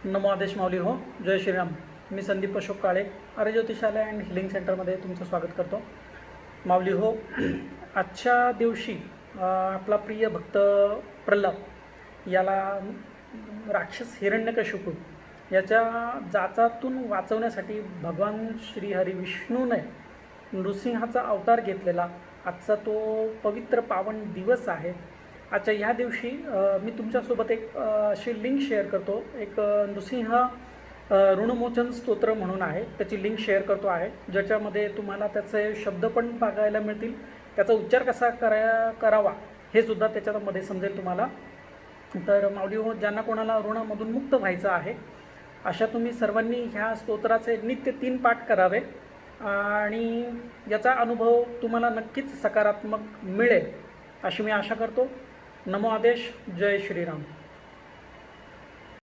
नमो आदेश माऊली हो. जय श्रीराम. मी संदीप अशोक काळे, आर्य ज्योतिषालय and healing सेंटरमध्ये तुमचं स्वागत करतो. माऊली हो, आजच्या दिवशी आपला प्रिय भक्त प्रल्हाद याला राक्षस हिरण्यकशिपू याच्या जाचातून वाचवण्यासाठी भगवान श्रीहरी विष्णूने नृसिंहाचा अवतार घेतलेला आजचा तो पवित्र पावन दिवस आहे. आजच्या ह्या दिवशी मी तुमच्यासोबत एक अशी लिंक शेअर करतो. एक नृसिंह ऋणमोचन स्तोत्र म्हणून आहे, त्याची लिंक शेअर करतो आहे, ज्याच्यामध्ये तुम्हाला त्याचे शब्द पण बघायला मिळतील, त्याचा उच्चार कसा करावा हे सुद्धा त्याच्यामध्ये समजेल तुम्हाला. तर माऊली हो, ज्यांना कोणाला ऋणामधून मुक्त व्हायचं आहे अशा तुम्ही सर्वांनी ह्या स्तोत्राचे नित्य 3 पाठ करावे आणि याचा अनुभव तुम्हाला नक्कीच सकारात्मक मिळेल अशी मी आशा करतो. नमो आदेश. जय श्रीराम.